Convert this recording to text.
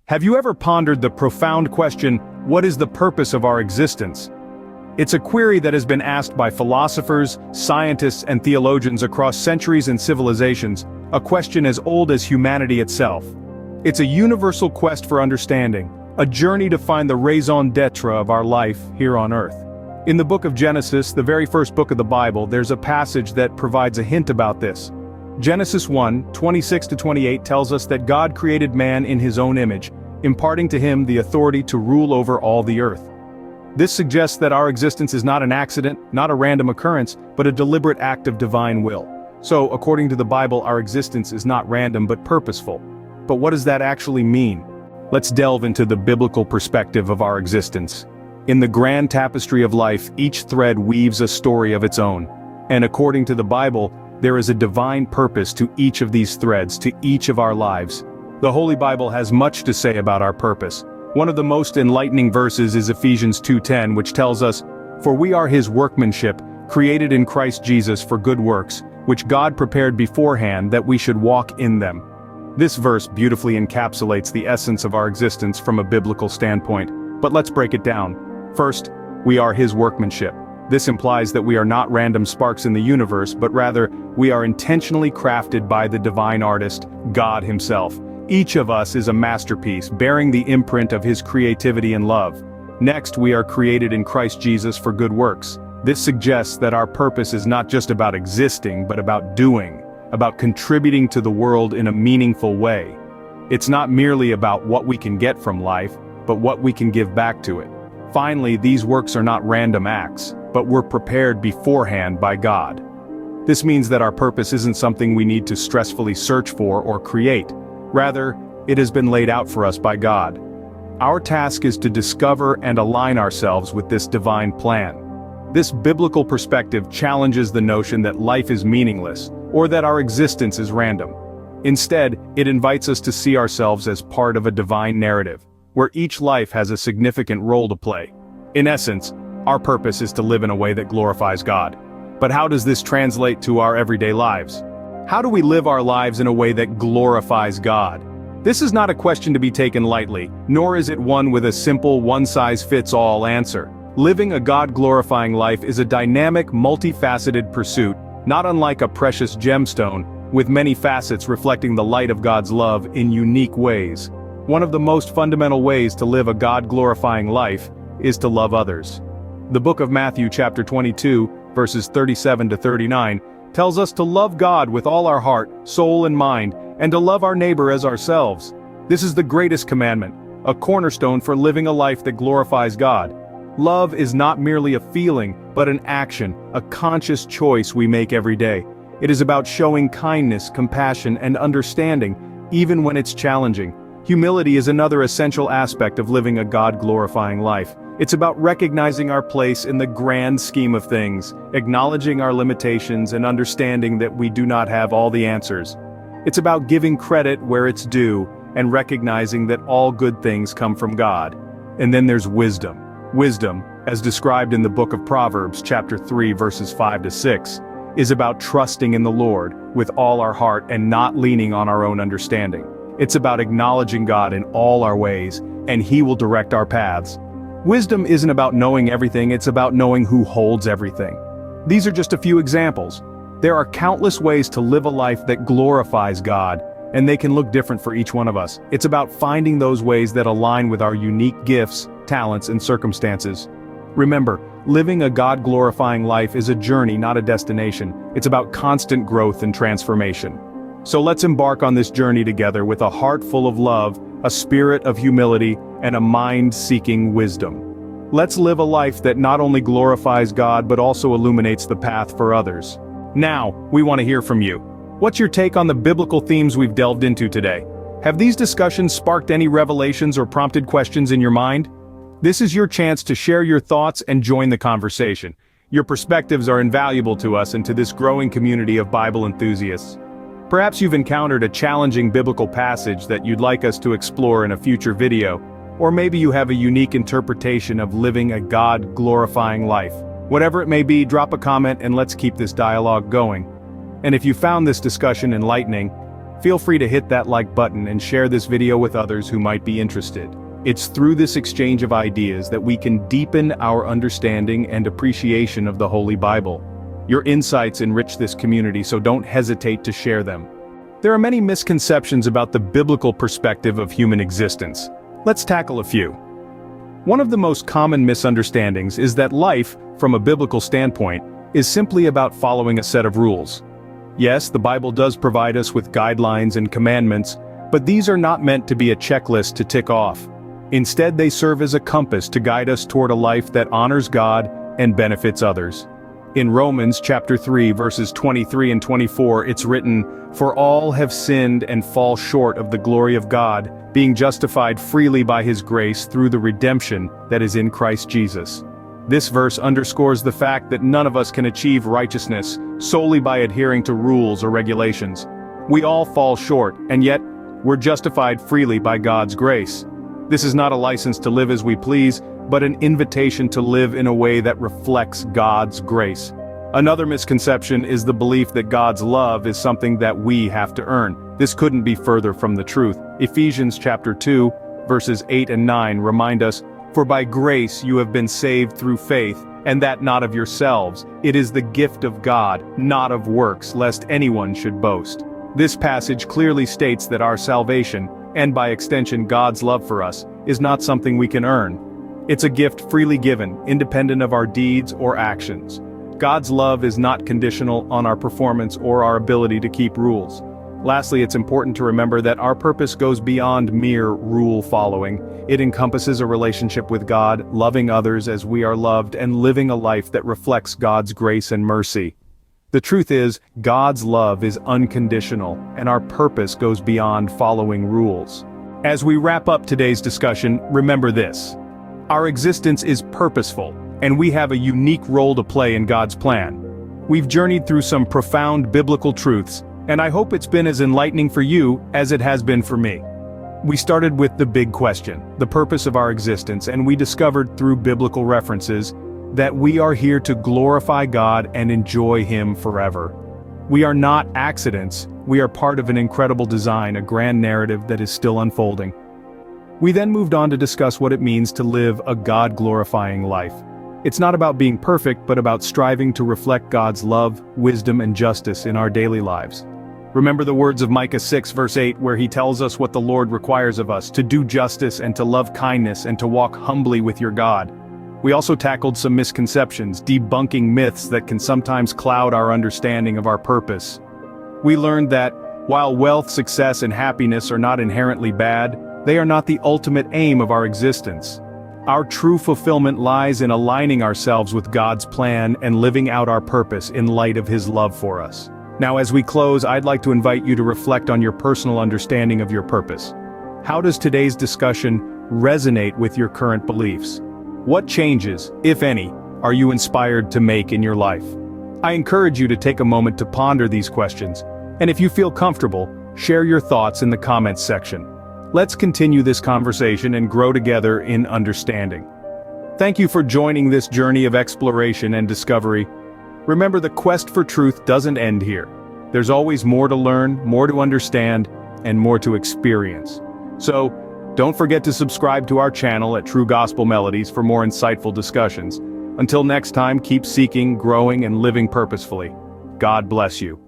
Have you ever pondered the profound question, what is the purpose of our existence? It's a query that has been asked by philosophers, scientists, and theologians across centuries and civilizations, a question as old as humanity itself. It's a universal quest for understanding, a journey to find the raison d'etre of our life here on Earth. In the book of Genesis, the very first book of the Bible, there's a passage that provides a hint about this. Genesis 1:26-28 tells us that God created man in his own image, imparting to him the authority to rule over all the earth. This suggests that our existence is not an accident, not a random occurrence, but a deliberate act of divine will. So, according to the Bible, our existence is not random but purposeful. But what does that actually mean? Let's delve into the biblical perspective of our existence. In the grand tapestry of life, each thread weaves a story of its own. And according to the Bible, there is a divine purpose to each of these threads, to each of our lives. The Holy Bible has much to say about our purpose. One of the most enlightening verses is Ephesians 2:10, which tells us, "For we are his workmanship, created in Christ Jesus for good works, which God prepared beforehand that we should walk in them." This verse beautifully encapsulates the essence of our existence from a biblical standpoint. But let's break it down. First, we are his workmanship. This implies that we are not random sparks in the universe, but rather, we are intentionally crafted by the divine artist, God himself. Each of us is a masterpiece, bearing the imprint of his creativity and love. Next, we are created in Christ Jesus for good works. This suggests that our purpose is not just about existing, but about doing, about contributing to the world in a meaningful way. It's not merely about what we can get from life, but what we can give back to it. Finally, these works are not random acts, but were prepared beforehand by God. This means that our purpose isn't something we need to stressfully search for or create. Rather, it has been laid out for us by God. Our task is to discover and align ourselves with this divine plan. This biblical perspective challenges the notion that life is meaningless, or that our existence is random. Instead, it invites us to see ourselves as part of a divine narrative, where each life has a significant role to play. In essence, our purpose is to live in a way that glorifies God. But how does this translate to our everyday lives? How do we live our lives in a way that glorifies God? This is not a question to be taken lightly, nor is it one with a simple one-size-fits-all answer. Living a God-glorifying life is a dynamic, multifaceted pursuit, not unlike a precious gemstone, with many facets reflecting the light of God's love in unique ways. One of the most fundamental ways to live a God-glorifying life is to love others. The book of Matthew chapter 22, verses 37-39, tells us to love God with all our heart, soul and mind, and to love our neighbor as ourselves. This is the greatest commandment, a cornerstone for living a life that glorifies God. Love is not merely a feeling, but an action, a conscious choice we make every day. It is about showing kindness, compassion, and understanding, even when it's challenging. Humility is another essential aspect of living a God-glorifying life. It's about recognizing our place in the grand scheme of things, acknowledging our limitations and understanding that we do not have all the answers. It's about giving credit where it's due and recognizing that all good things come from God. And then there's wisdom. Wisdom, as described in the book of Proverbs chapter 3 verses 5-6, is about trusting in the Lord with all our heart and not leaning on our own understanding. It's about acknowledging God in all our ways, and He will direct our paths. Wisdom isn't about knowing everything, it's about knowing who holds everything. These are just a few examples. There are countless ways to live a life that glorifies God, and they can look different for each one of us. It's about finding those ways that align with our unique gifts, talents, and circumstances. Remember, living a God-glorifying life is a journey, not a destination. It's about constant growth and transformation. So let's embark on this journey together with a heart full of love, a spirit of humility, and a mind seeking wisdom. Let's live a life that not only glorifies God but also illuminates the path for others. Now, we want to hear from you. What's your take on the biblical themes we've delved into today? Have these discussions sparked any revelations or prompted questions in your mind? This is your chance to share your thoughts and join the conversation. Your perspectives are invaluable to us and to this growing community of Bible enthusiasts. Perhaps you've encountered a challenging biblical passage that you'd like us to explore in a future video, or maybe you have a unique interpretation of living a God-glorifying life. Whatever it may be, drop a comment and let's keep this dialogue going. And if you found this discussion enlightening, Feel free to hit that like button and share this video with others who might be interested. It's through this exchange of ideas that we can deepen our understanding and appreciation of the Holy Bible. Your insights enrich this community, so don't hesitate to share them. There are many misconceptions about the biblical perspective of human existence. Let's tackle a few. One of the most common misunderstandings is that life, from a biblical standpoint, is simply about following a set of rules. Yes, the Bible does provide us with guidelines and commandments, but these are not meant to be a checklist to tick off. Instead, they serve as a compass to guide us toward a life that honors God and benefits others. In Romans chapter 3 verses 23 and 24, it's written, "For all have sinned and fall short of the glory of God, being justified freely by His grace through the redemption that is in Christ Jesus." This verse underscores the fact that none of us can achieve righteousness solely by adhering to rules or regulations. We all fall short, and yet, we're justified freely by God's grace. This is not a license to live as we please, but an invitation to live in a way that reflects God's grace. Another misconception is the belief that God's love is something that we have to earn. This couldn't be further from the truth. Ephesians chapter 2, verses 8 and 9 remind us, "For by grace you have been saved through faith, and that not of yourselves. It is the gift of God, not of works, lest anyone should boast." This passage clearly states that our salvation, and by extension God's love for us, is not something we can earn. It's a gift freely given, independent of our deeds or actions. God's love is not conditional on our performance or our ability to keep rules. Lastly, it's important to remember that our purpose goes beyond mere rule following. It encompasses a relationship with God, loving others as we are loved, and living a life that reflects God's grace and mercy. The truth is, God's love is unconditional, and our purpose goes beyond following rules. As we wrap up today's discussion, remember this. Our existence is purposeful, and we have a unique role to play in God's plan. We've journeyed through some profound biblical truths, and I hope it's been as enlightening for you as it has been for me. We started with the big question, the purpose of our existence, and we discovered through biblical references that we are here to glorify God and enjoy Him forever. We are not accidents, we are part of an incredible design, a grand narrative that is still unfolding. We then moved on to discuss what it means to live a God-glorifying life. It's not about being perfect, but about striving to reflect God's love, wisdom, and justice in our daily lives. Remember the words of Micah 6 verse 8, where he tells us what the Lord requires of us, to do justice and to love kindness and to walk humbly with your God. We also tackled some misconceptions, debunking myths that can sometimes cloud our understanding of our purpose. We learned that, while wealth, success, and happiness are not inherently bad, they are not the ultimate aim of our existence. Our true fulfillment lies in aligning ourselves with God's plan and living out our purpose in light of His love for us. Now, as we close, I'd like to invite you to reflect on your personal understanding of your purpose. How does today's discussion resonate with your current beliefs? What changes, if any, are you inspired to make in your life? I encourage you to take a moment to ponder these questions, and if you feel comfortable, share your thoughts in the comments section. Let's continue this conversation and grow together in understanding. Thank you for joining this journey of exploration and discovery. Remember, the quest for truth doesn't end here. There's always more to learn, more to understand, and more to experience. So, don't forget to subscribe to our channel at True Gospel Melodies for more insightful discussions. Until next time, keep seeking, growing, and living purposefully. God bless you.